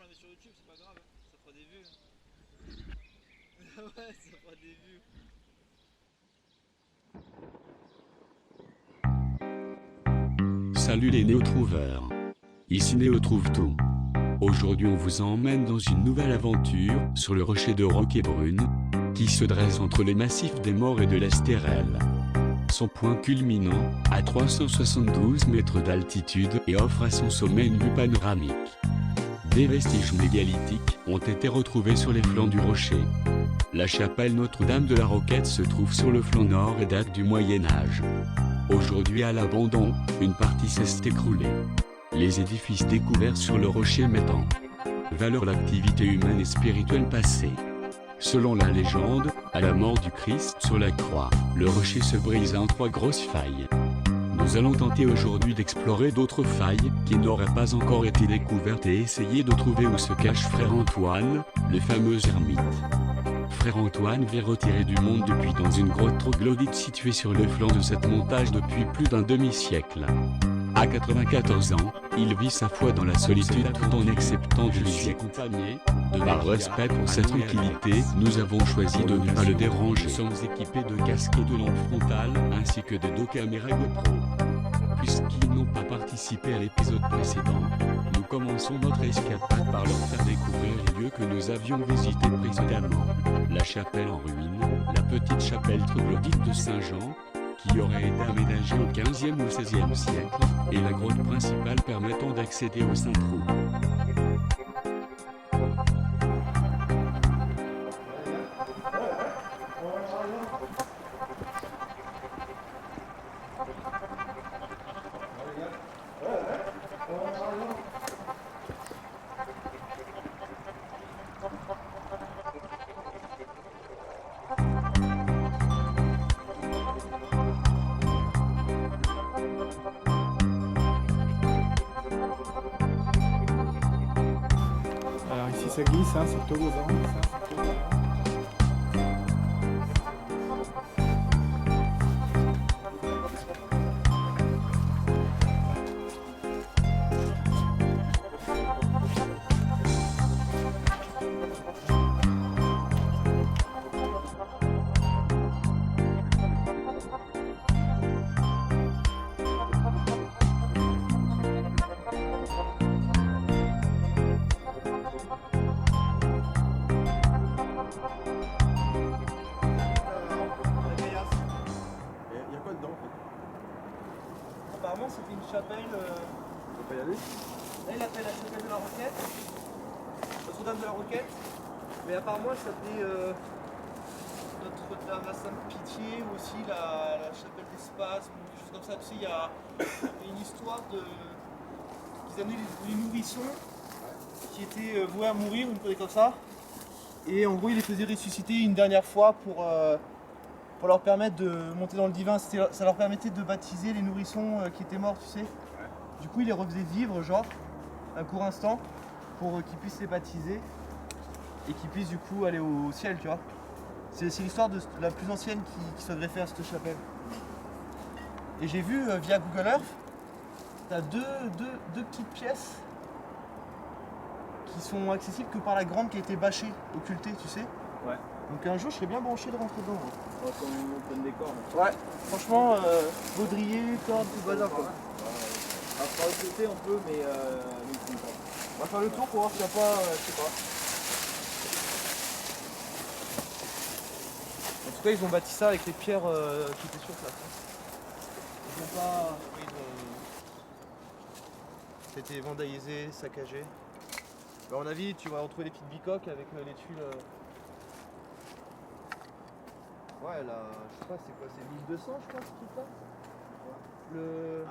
la met sur YouTube, c'est pas grave, hein. Ça fera des vues. Ouais, ça fera des vues. Salut les néo-trouveurs. Ici Néo trouve tout. Aujourd'hui on vous emmène dans une nouvelle aventure sur le rocher de Roquebrune, qui se dresse entre les massifs des Maures et de l'Estérel. Son point culminant, à 372 mètres d'altitude et offre à son sommet une vue panoramique. Des vestiges mégalithiques ont été retrouvés sur les flancs du rocher. La chapelle Notre-Dame de la Roquette se trouve sur le flanc nord et date du Moyen-Âge. Aujourd'hui à l'abandon, une partie s'est écroulée. Les édifices découverts sur le rocher mettent en valeur l'activité humaine et spirituelle passée. Selon la légende, à la mort du Christ sur la croix, le rocher se brisa en 3 grosses failles. Nous allons tenter aujourd'hui d'explorer d'autres failles qui n'auraient pas encore été découvertes et essayer de trouver où se cache Frère Antoine, le fameux ermite. Frère Antoine vit retiré du monde depuis dans une grotte troglodyte située sur le flanc de cette montagne depuis plus d'un demi-siècle. À 94 ans, il vit sa foi dans la solitude tout en acceptant de lui accompagner. Par respect pour sa tranquillité, nous avons choisi de ne pas le déranger. Nous sommes équipés de casques et de lampes frontales, ainsi que de 2 caméras GoPro. Puisqu'ils n'ont pas participé à l'épisode précédent, nous commençons notre escapade par leur faire découvrir les lieux que nous avions visités précédemment. La chapelle en ruine, la petite chapelle troglodyte de Saint-Jean, qui aurait été aménagée au XVe ou XVIe siècle, et la grotte principale permettant d'accéder au Saint-Trou. Alors ici ça glisse, hein, c'est le toboggan. Il y a quoi dedans en fait? Apparemment, c'était une chapelle. On peut pas y aller? Là, il appelle la chapelle de la Roquette. Notre-Dame de la Roquette. Mais apparemment, elle s'appelait Notre-Dame la Sainte-Pitié ou aussi la chapelle des Spasmes, ou quelque chose comme ça. Tu sais, il y a une histoire de. Qu'ils amenaient les nourrissons qui étaient voués à mourir, une chose comme ça. Et en gros, ils les faisaient ressusciter une dernière fois pour leur permettre de monter dans le divin. Ça leur permettait de baptiser les nourrissons qui étaient morts, tu sais. Du coup, ils les refaisaient vivre, genre, un court instant, pour qu'ils puissent les baptiser et qu'ils puissent du coup aller au ciel, tu vois. C'est l'histoire de la plus ancienne qui soit greffée à cette chapelle. Et j'ai vu via Google Earth, t'as deux petites pièces qui sont accessibles que par la grande qui a été bâchée, occultée, tu sais. Ouais. Donc un jour, je serais bien branché de rentrer dedans. On va comme on donne des cordes. Ouais, franchement, baudrier, corde, tout le bazar quoi. À faire le côté on peut, mais ils font On va faire le tour pour voir s'il n'y a pas, je sais pas. En tout cas, ils ont bâti ça avec les pierres qui étaient sur place. Ils ont pas. C'était vandalisé, saccagé. À mon avis, tu vas retrouver des petites bicoques avec les tuiles. Ouais, là, je sais pas, c'est quoi, c'est 1200, je crois, ce truc-là. Le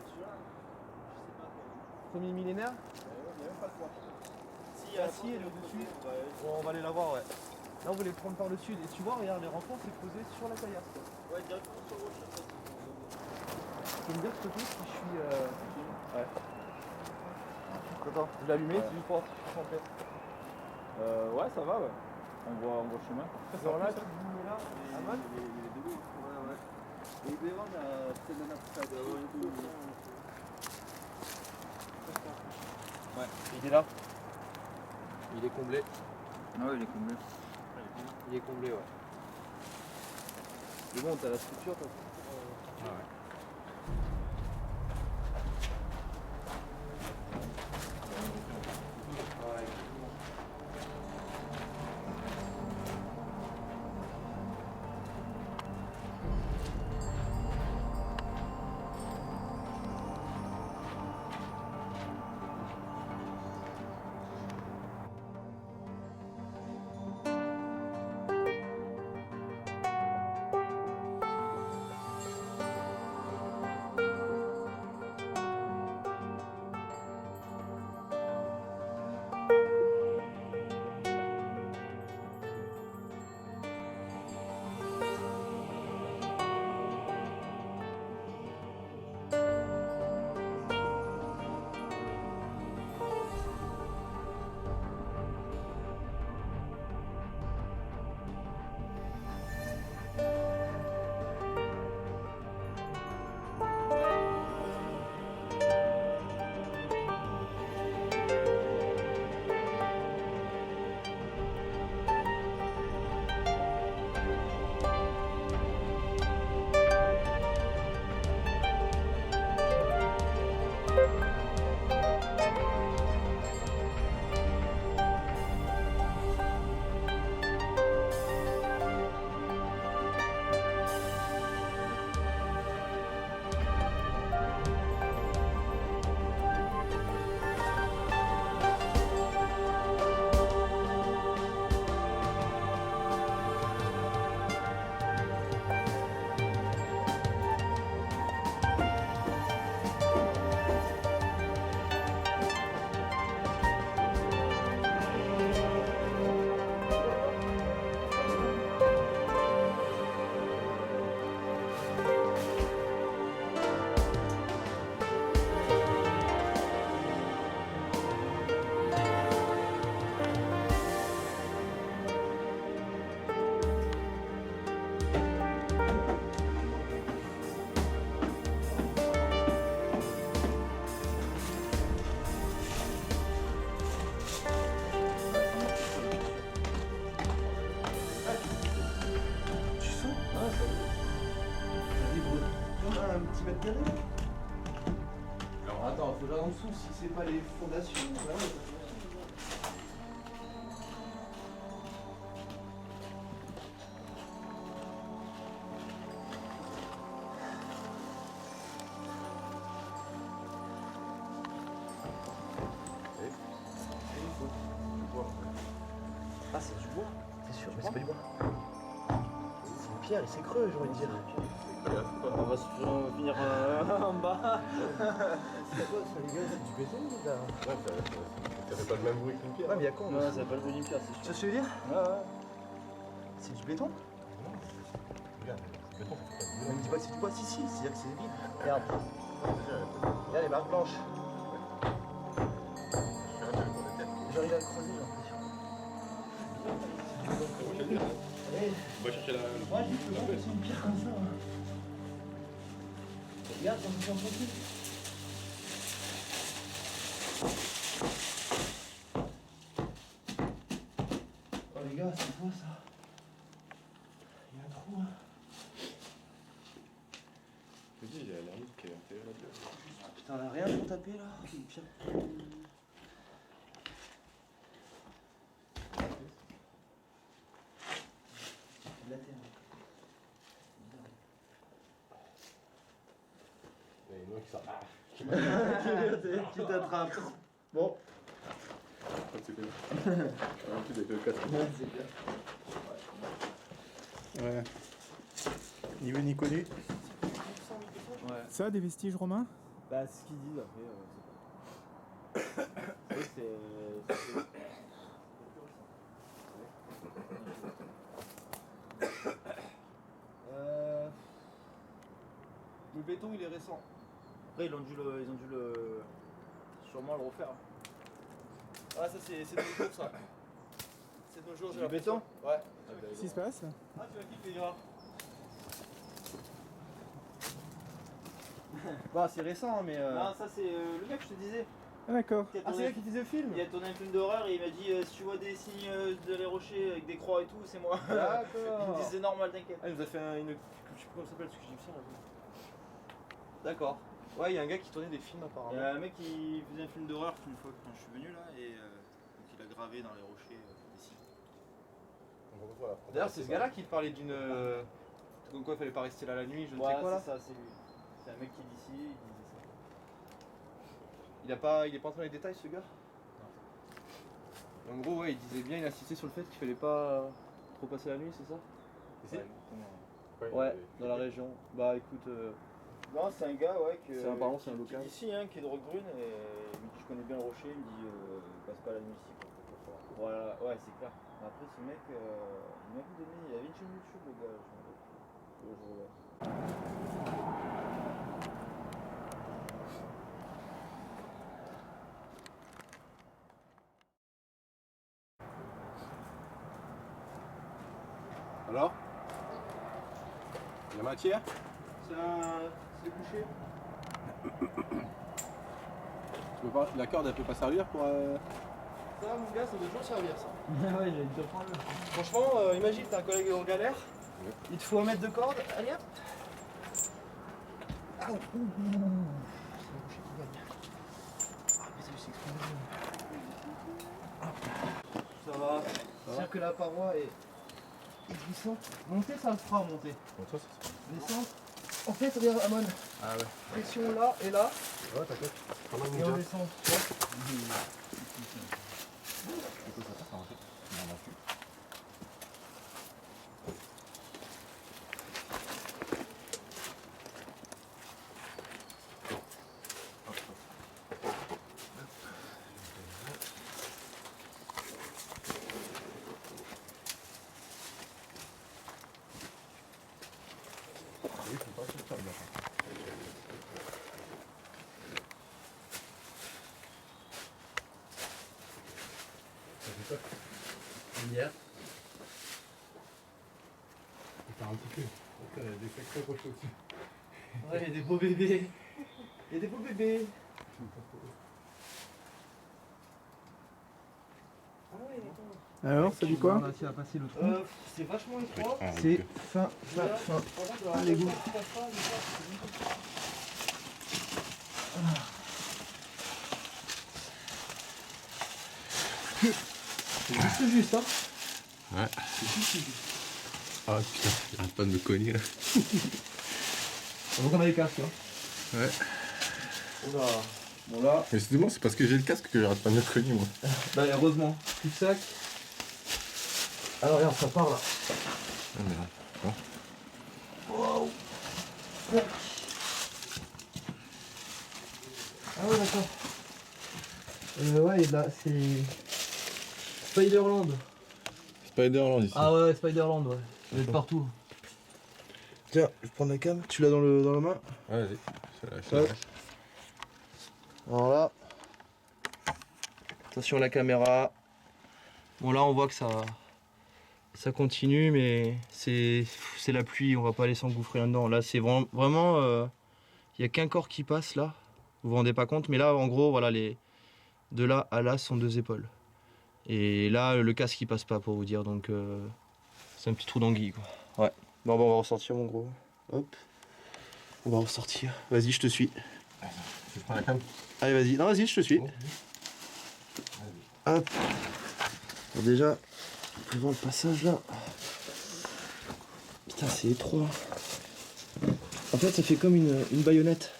celui-là, je sais pas quoi. premier millénaire. Il n'y a même pas quoi. Si, Ah si, elle est au-dessus. Bon, on va aller la voir, ouais. Là, on va les prendre par le sud. Et tu vois, regarde, les renforts, c'est posé sur la caillasse, quoi. Ouais, directement sur le rocher. Tu peux me dire, s'il te plaît, si je suis. Ouais. Attends, je l'ai allumé, c'est juste pour voir si je suis en paix. Ouais, ça va, ouais. On voit le chemin. Alors là, tu me mets là, Aman. Il est debout. Ouais, ouais. Et il peut y avoir peut-être un article et tout. Ouais, il est là. Il est comblé. Ah ouais, il est comblé. Il est comblé, ouais. Mais bon, t'as la structure, toi. Ah ouais. Un petit mètre carré. Alors attends, faut là en dessous si c'est pas les fondations. Là, Ah, c'est du bois, c'est sûr, mais c'est pas du bois. C'est une pierre et c'est creux, j'ai envie de dire. on va se finir en bas. C'est quoi ça, les gars? C'est du béton, là? Ça fait pas le même bruit qu'une pierre. Ouais, mais y'a quoi? Non, ça va pas le bruit d'une pierre, c'est Tu sûr. vois ce que je veux dire? Ouais, ouais. C'est du béton? Regarde, le béton, ça fait Mais me dis pas que c'est du bois, si, c'est-à-dire que c'est vide. Regarde. Regarde les barres blanches. J'arrive à le creuser, j'ai l'impression. On va chercher la. Moi, j'ai plus que c'est une pierre comme ça. Regarde, ça me fait enfoncer. Oh les gars, c'est quoi ça? Il y a un trou, hein. Je te dis, il y a la route qui est enterrée là-dedans. Putain, on a rien pour taper là. Une pierre. De la terre. Il y a une qui ça. Qui t'attrape. Bon. C'est bien. En plus, des deux casques. C'est bien. Ouais. Ni vu ni connu. Ouais. Ça, des vestiges romains? Bah, c'est ce qu'ils disent après. C'est. Le béton il est récent. Après ils ont dû le sûrement le refaire. Ah ça c'est de nos jours ça. C'est de nos jours j'ai Du l'impression. béton? Ouais. Qu'est-ce qui se passe là? Ah tu vas kiffer gars. Bah, c'est récent, mais. Non ça c'est le mec je te disais. Ah, d'accord. qui a Ah, tourné- c'est là qui faisait le film. Il a tourné un film d'horreur et il m'a dit si tu vois des signes de les rochers avec des croix et tout, c'est moi. Il me D'accord. dit c'est normal, t'inquiète. Ah, il nous a fait une. Je sais plus comment ça s'appelle ce que j'ai vu ça là. D'accord. Ouais, il y a un gars qui tournait des films Il y apparemment. a un mec qui faisait un film d'horreur une fois quand je suis venu là et donc il a gravé dans les rochers des signes. D'ailleurs, c'est ce gars-là qui parlait d'une. Comme quoi il fallait pas rester là la nuit, je ne sais Ouais, quoi là. c'est ça, c'est lui. C'est un mec qui est d'ici, il disait ça. Il est pas entré dans les détails ce gars. En gros, ouais, il disait bien, il insistait sur le fait qu'il fallait pas trop passer la nuit, c'est ça? Ici Ouais, dans la région. Bah écoute, Non, c'est un gars, ouais, que, apparemment c'est un qui local. est d'ici, hein, qui est de Roquebrune, et il me dit je connais bien le rocher, il me dit passe pas la nuit ici. Quoi. Voilà, ouais, c'est clair. Mais après, ce mec, il m'a donné, il avait une chaîne YouTube, le gars, je me rappelle plus. Le jour-là. Alors la matière? C'est couché. Tu peux pas, la corde elle peut pas servir pour. ça, mon gars, ça doit toujours servir ça. Ouais, j'allais te prendre le. Franchement, imagine, t'as un collègue en galère, il te faut 1 mètre de corde, allez hop. Ah, ouh, ouh, ouh. C'est un rocher qui gagne. Ah, mais ça s'est explosé. Ça va. C'est-à-dire que la paroi est glissante. Monter, ça le fera monter. Descendre. En fait, regarde, Amon. Ah ouais. Pression là et là, Ouais, t'inquiète. et on descend. Tu vois. Hier. Faire un petit peu. Il y a des sacrés rochers aussi. Ouais, il y a des beaux bébés. Il y a des beaux bébés. Ah ouais, d'accord. Alors, ça dit quoi? réussi à passer le trou. C'est vachement étroit. Ah, C'est ok. fin. Allez, go. C'est juste, hein. Ouais. Ah putain, il arrête pas de me cogner là. On voit qu'on a les casques, hein. Ouais. Oula. Bon là, Mais c'est bon, c'est parce que j'ai le casque que j'arrête pas de me cogner moi. bah heureusement. Plus de sac. Alors regarde, ça part là. Ah merde. Wow. Tac. Ah ouais, d'accord. Ouais, là, c'est. Spiderland. Spiderland ici. Ah ouais, Spiderland, ouais. Il est de partout. Tiens, je vais prendre la cam. Tu l'as dans la main? Ouais, vas-y. Je te Ouais. lâche. Alors là. Attention à la caméra. Bon là on voit que ça continue mais c'est la pluie, on va pas aller s'engouffrer là-dedans. Là c'est vraiment il n'y a qu'un corps qui passe là. Vous vous rendez pas compte mais là en gros voilà de là à là sont 2 épaules. Et là le casque il passe pas pour vous dire donc c'est un petit trou d'anguille quoi. Ouais. Bon on va ressortir mon gros. Hop. On va ressortir. Vas-y je te suis. Tu prends la cam. Allez vas-y. Non vas-y je te suis. Hop. Bon, déjà, devant le passage là. Putain, c'est étroit. En fait, ça fait comme une baïonnette.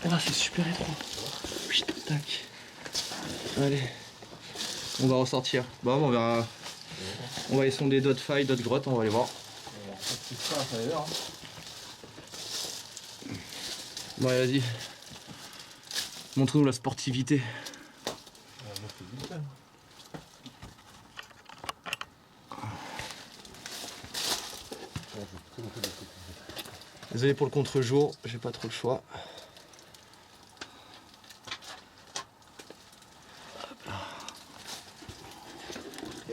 Ah, c'est super étroit. Putain, tac. Allez. On va ressortir. Bon, on verra. On va aller sonder d'autres failles, d'autres grottes, on va aller voir. Bon, allez, vas-y. Montre-nous la sportivité. Désolé pour le contre-jour, j'ai pas trop le choix.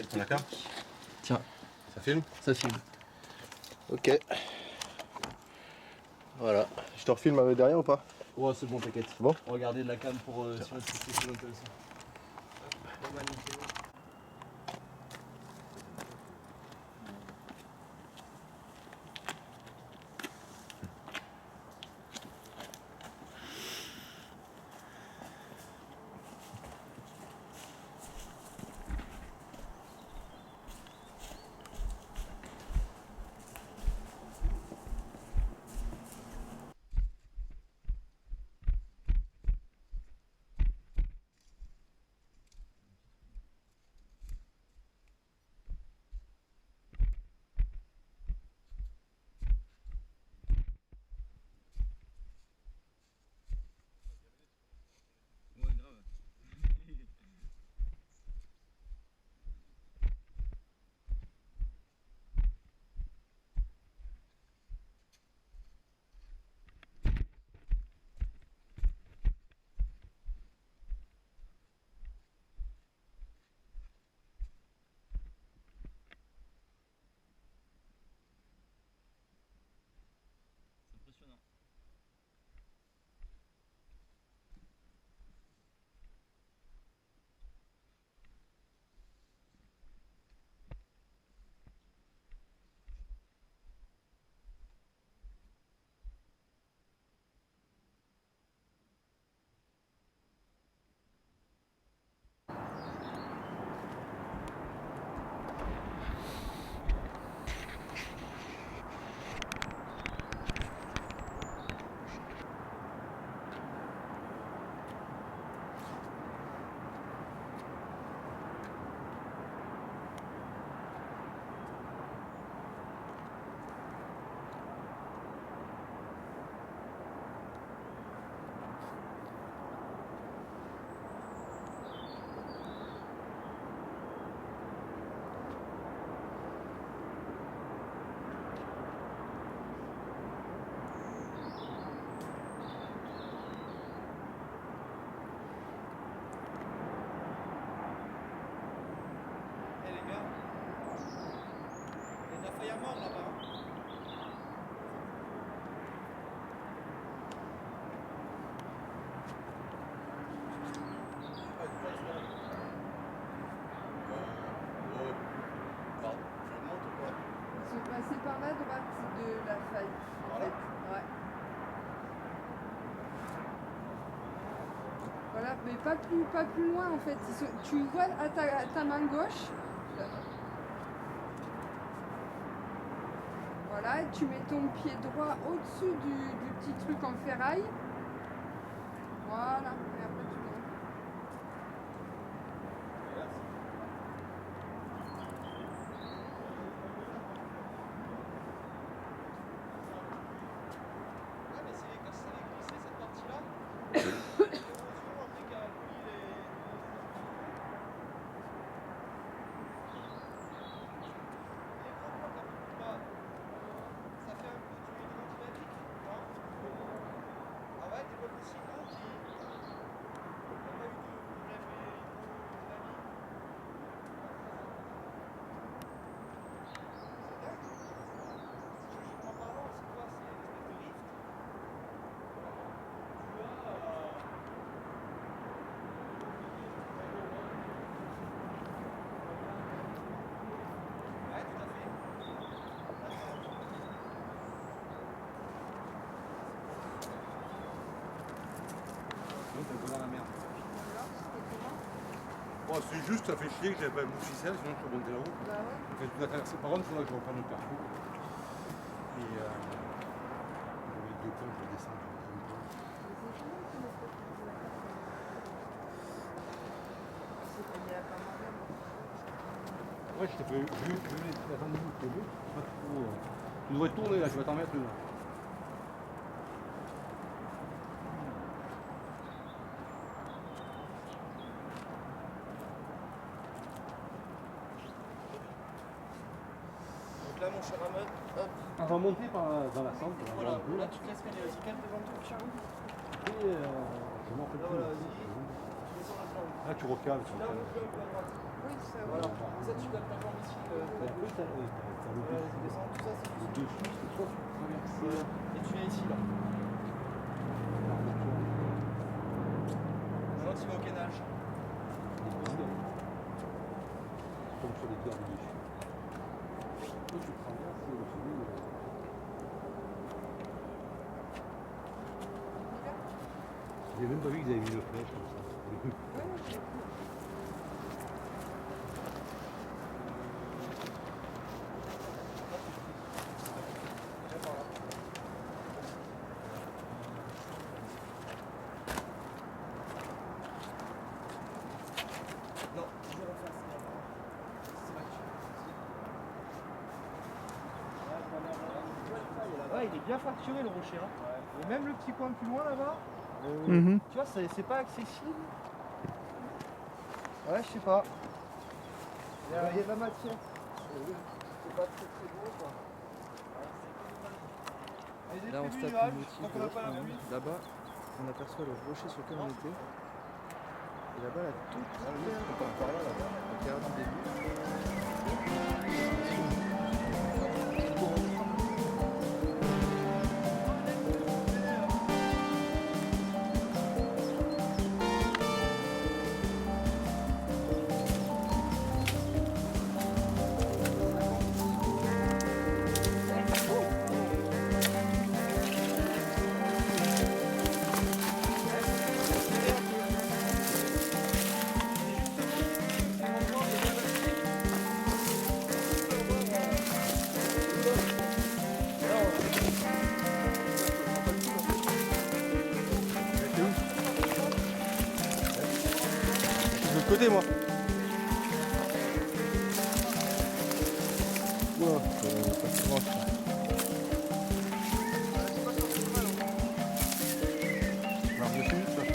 Prends la cam. Tiens, Ça filme? ça filme. Ok. Voilà. Je te refilme derrière ou pas? Ouais, c'est bon, t'inquiète. Bon. Regardez de la cam pour sur notre site, c'est intéressant. Bon, bah, nickel. Eh les gars, il y a de la feuille à mort là-bas. Ils sont passés par la droite de la faille. En fait. Ouais. Voilà, mais pas plus loin en fait. Tu vois à ta main gauche. Voilà, et tu mets ton pied droit au-dessus du petit truc en ferraille. Voilà, et après tu montes. Ouais, mais c'est quand ça avait glissé cette partie-là. L'érosion, après, qui a pris les. Ça fait un peu du hydrodynamique, non? Ah ouais, t'es pas plus si gros qui. T'as pas eu de problème hydrodynamique? C'est dingue. Géologiquement parlant, c'est quoi? C'est une espèce de rift? Tu as. Ouais, tout à fait. T'es un peu dans la merde. Alors, c'était comment? Bon, c'est juste, ça fait chier que j'avais pas mon ficelle, sinon je peux monter là-haut. Bah ouais. En fait, toute la traversée. Par contre, il faudra que je reprenne le carrefour. Et les deux ponts pour descendre. Mais c'est génial qu'on ait fait de la carte. C'est qu'il y a pas mal d'heures. Ouais, je t'ai fait vu la fin de bout, t'as vu? Pas trop. Tu devrais tourner là, tu vas t'en mettre une. Donc là, mon cher Ahmed, hop, On va monter dans la centre. voilà, là tu te laisses gagner, vas-y, calme devant toi, Charles. Je m'en rappelle Là, plus. voilà, vas-y. Tu descends là, là. Là, tu recales. Là, un peu à droite. Oui, ça va. Voilà, comme ça, tu gardes ta jambe ici. Et après, t'as le Voilà, vas-y, descends, tout ça, c'est dessus, c'est soit tu traverses. Voilà. Et tu viens ici, là. Tu tombe sur les pierres du dessus. Toi, tu traverses le chemin. J'ai même pas vu qu'ils avaient mis une flèche comme ça. Non, je vais refaire ça. C'est vrai que là-bas, il est bien fracturé le rocher. Hein. Et même le petit coin plus loin là-bas, Mhm. tu vois, c'est pas accessible. Ouais, je sais pas. Il y a de la matière. C'est pas très beau quoi. Là, on se tape une motif tant qu'on n'a pas la pluie. Là-bas, on aperçoit le rocher sur lequel on était. Et là-bas, la toute la carte du début. De l'autre côté, moi. Wow, pas si grand, ça. Alors, dessus, ça fait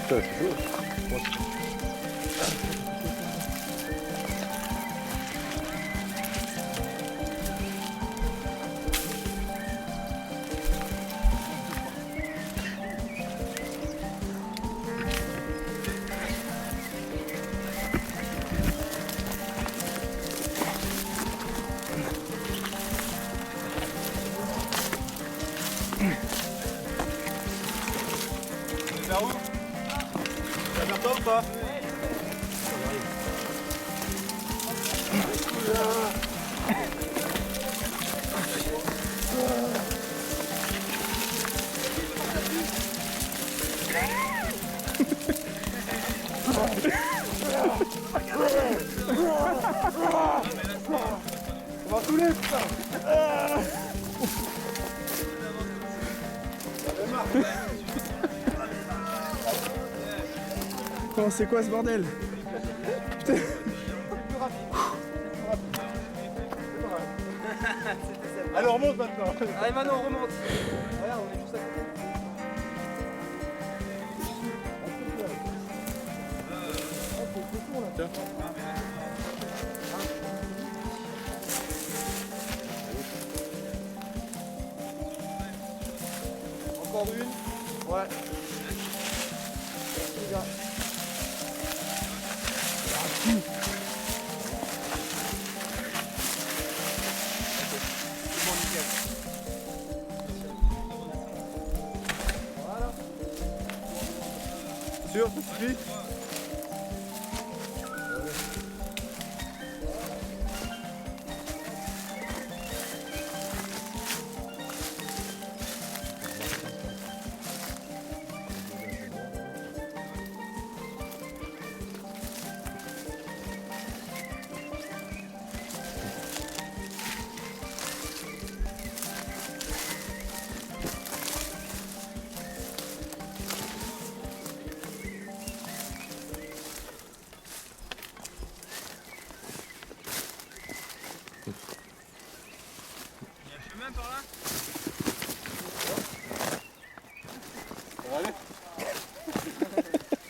Putain, c'est chaud. Vers où? Vers toi ou pas? On va couler, putain! Oh, c'est quoi ce bordel? Putain. Allez, on remonte maintenant. Allez, maintenant, on remonte. Regarde, on est juste à côté. Ouais. Les gars. Voilà. Sûr, ça suffit? Il y a un chemin par là? Ça va aller?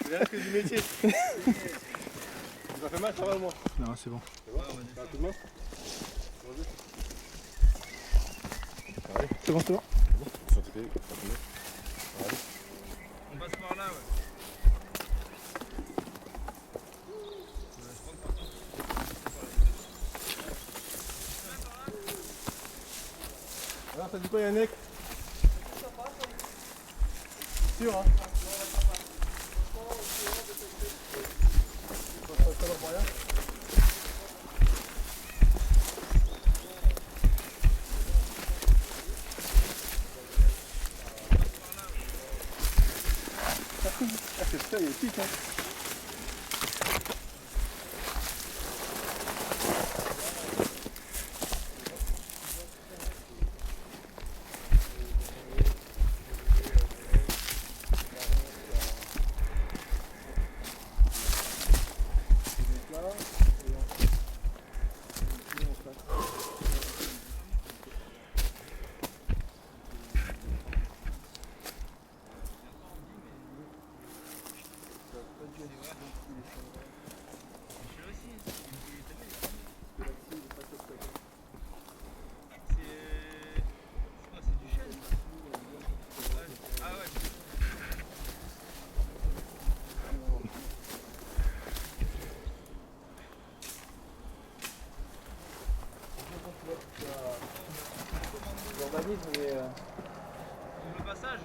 C'est bien que du métier. Ça fait mal, ça va le moins. Non, c'est bon. C'est bon? T'as un coup de main? C'est bon, c'est bon. Scientifique, ça fait mal. Allez. On passe par là, ouais. Alors, t'as dit quoi, Yannick? Sûr, hein? Ça va pas rien? Ah, c'est ça, il est petit, hein? L'urbanisme, mais. Le passage?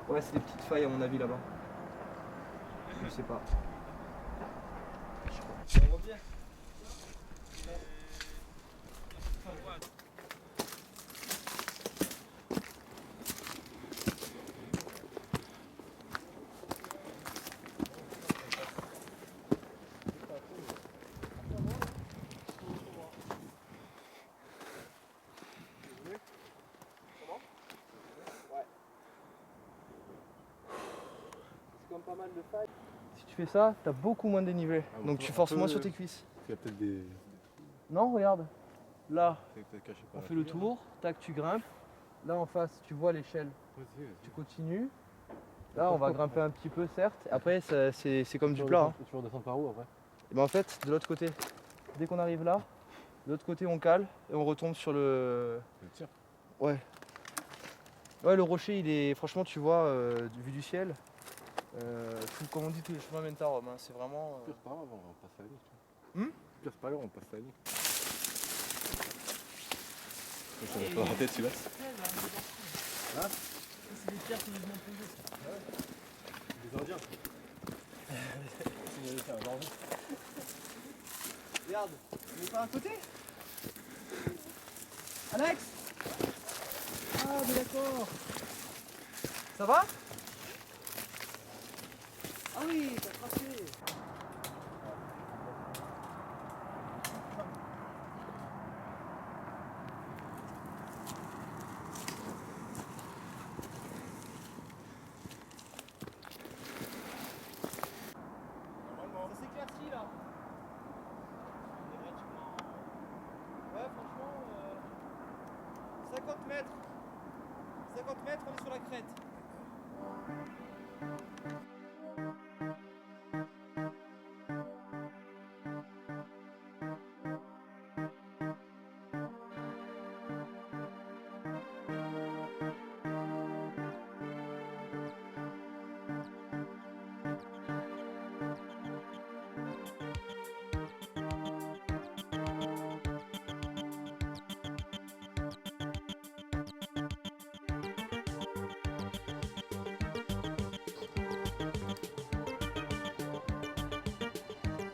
Ouais, c'est des petites failles à mon avis là-bas. Je sais pas. On revient. C'est comme pas mal de failles. Si tu fais ça, t'as beaucoup moins de dénivelé. Ah, Donc on tu peut- forces on peut- moins sur tes cuisses. Il y a peut-être des. Non, regarde. Là, C'est peut-être caché par on la fait le filière. tour. Tac, tu grimpes. Là en face, tu vois l'échelle. Vas-y, vas-y. Tu continues. Là, on va grimper un petit peu, certes. Après, c'est comme du plat. Hein. Tu redescends par où après? Et ben en fait, de l'autre côté, dès qu'on arrive là, de l'autre côté, on cale et on retombe sur le. Le tir. Ouais. Ouais, le rocher, il est. Franchement, tu vois, vu du ciel, comme on dit, tous les chemins mènent à Rome. Hein. C'est vraiment. Pire, c'est pas grave, on passe à la nuit. Hum Pire, c'est pas grave, on passe à la nuit. Ça va pas la tête celui-là. Hein? C'est des pierres que je m'en posais. Des Indiens. C'est un Indien. Regarde, on est pas à côté Alex. Ah, mais d'accord. Ça va? Ah oui, t'as tracé. Ça s'éclaircit là. On est pratiquement. Ouais, franchement, 50 mètres. 50 mètres, on est sur la crête.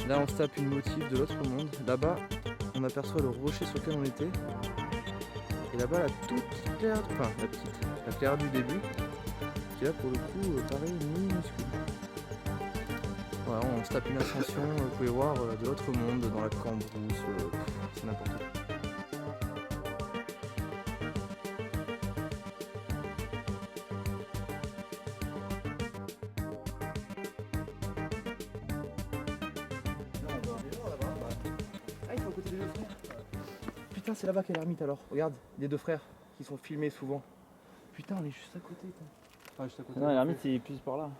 Là on se tape une motive de l'autre monde. Là-bas on aperçoit le rocher sur lequel on était. Et là-bas la toute petite claire, enfin la claire du début, qui là pour le coup pareil minuscule. Voilà, on se tape une ascension, vous pouvez voir de l'autre monde dans la Cambrousse, c'est n'importe quoi. Ah, il faut à côté des deux frères. Putain, c'est là-bas qu'est l'ermite alors. Regarde, les deux frères qui sont filmés souvent. Putain, on est juste à côté. Ah, juste à côté. Non, l'ermite il est plus par là.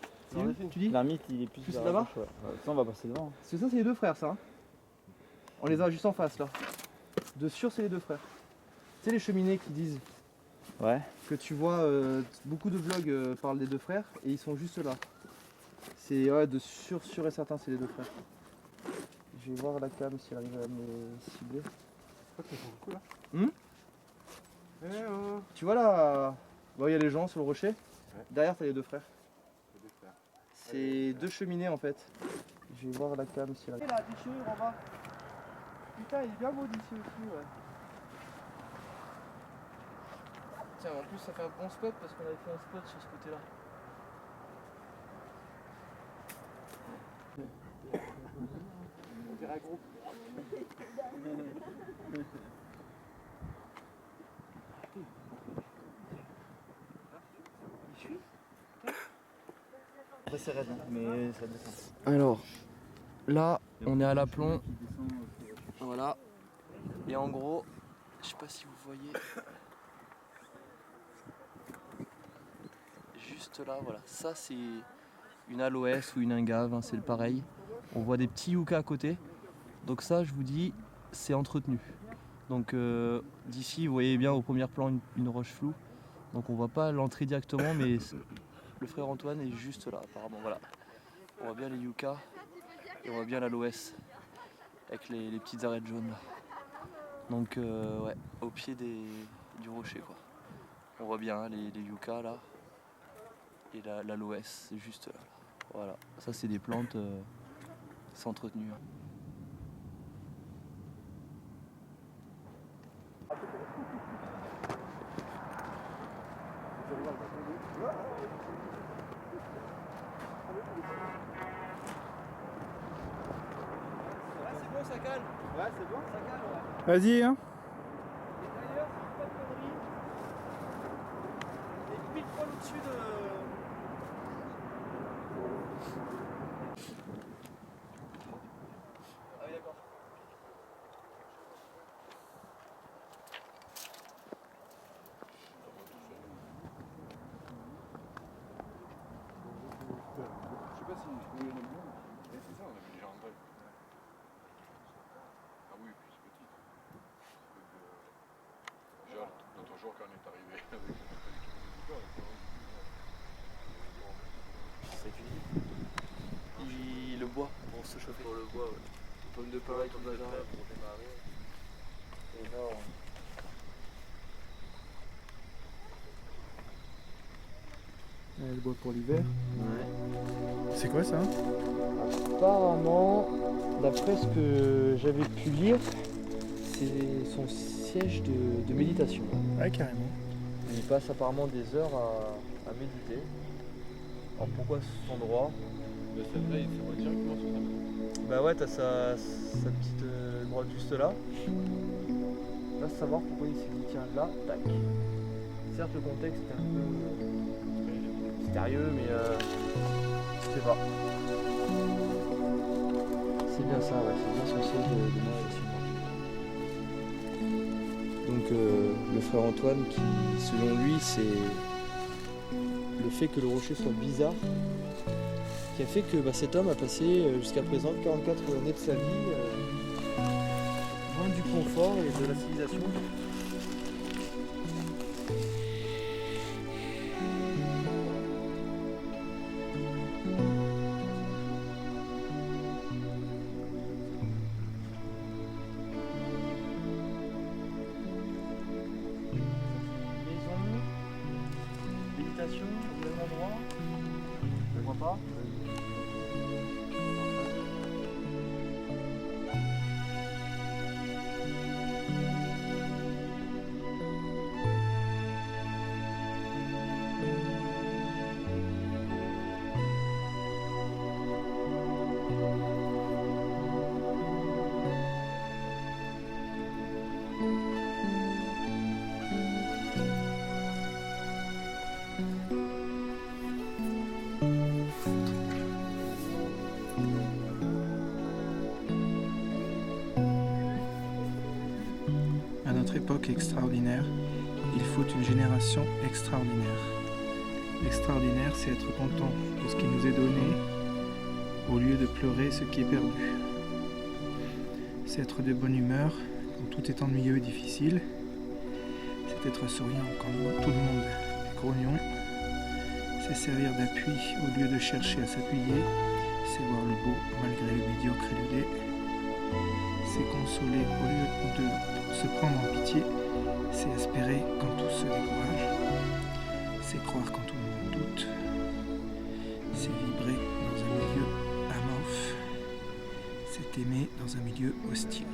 Tu dis L'ermite il est plus Plus vers là-bas la gauche, ouais. Ça on va passer devant. Parce que ça, c'est les deux frères, ça. Hein. On les a juste en face là. De sûr, c'est les deux frères. Tu sais, les cheminées qui disent Ouais. que tu vois, beaucoup de vlogs parlent des deux frères et ils sont juste là. C'est ouais, de sûr et certain, c'est les deux frères. Je vais voir la cam si elle arrive à me cibler. Beaucoup là. Eh oh. Tu vois là, il y a les gens sur le rocher. Ouais. Derrière, t'as les deux frères. Les deux frères. C'est deux cheminées en fait. Je vais voir la cam si elle arrive. Là, déchirure en bas. Putain, il est bien beau d'ici aussi, ouais. Tiens, en plus, ça fait un bon spot parce qu'on avait fait un spot sur ce côté-là. On dirait un groupe. Après c'est raide, hein, mais ça descend. Alors, là, on est à l'aplomb. Voilà. Et en gros, je sais pas si vous voyez. Juste là, voilà. Ça, c'est une aloès ou une ingave, hein, c'est le pareil. On voit des petits yuccas à côté. Donc ça, je vous dis, c'est entretenu. Donc d'ici, vous voyez bien au premier plan une roche floue. Donc on voit pas l'entrée directement, mais le frère Antoine est juste là, apparemment. Voilà. On voit bien les yuccas et on voit bien l'aloès avec les petites arêtes jaunes là. Donc ouais, au pied du rocher quoi. On voit bien hein, les yuccas là et l'aloès, c'est juste là. Voilà, ça c'est des plantes, c'est entretenu. Hein. C'est bon, ça cale. Ouais, c'est bon. Ça cale, ouais. Vas-y, hein. Et d'ailleurs, si pas de conneries, il est pile poil au-dessus de. Ah oui, d'accord. Je sais pas si je connais le nom. C'est ça, on a vu déjà en vrai. Ah oui, puis c'est petit. Déjà, l'autre jour quand on est arrivé avec Il le boit pour se chauffer. Pour le bois, ouais. Pomme de pain, comme ça, pour démarrer. Énorme. Le bois pour l'hiver. Ouais. C'est quoi ça? Apparemment, d'après ce que j'avais pu lire, c'est son siège de méditation. Ouais, carrément. Il passe apparemment des heures à méditer. Alors pourquoi cet endroit? celle-là, il s'envoie directement sur sa. Bah ouais, t'as sa petite grotte juste là. Va savoir pourquoi il s'est dit tiens là, tac. Certes le contexte est un peu mystérieux mais je sais pas. C'est bien ça, ouais, c'est bien son siège de méditation. Donc le frère Antoine qui selon lui c'est le fait que le rocher soit bizarre qui a fait que cet homme a passé jusqu'à présent 44 années de sa vie loin du confort et de la civilisation. Maison, méditation au même endroit, je ne vois pas. À notre époque extraordinaire, il faut une génération extraordinaire. L'extraordinaire, c'est être content de ce qui nous est donné, au lieu de pleurer ce qui est perdu. C'est être de bonne humeur quand tout est ennuyeux et difficile. C'est être souriant quand tout le monde est grognon. C'est servir d'appui au lieu de chercher à s'appuyer. C'est voir le beau malgré le médiocre et le laid. C'est consoler au lieu de se prendre en pitié. C'est espérer quand tout se décourage. C'est croire quand tout le monde doute. C'est vibrer dans un milieu amorphe. C'est aimer dans un milieu hostile.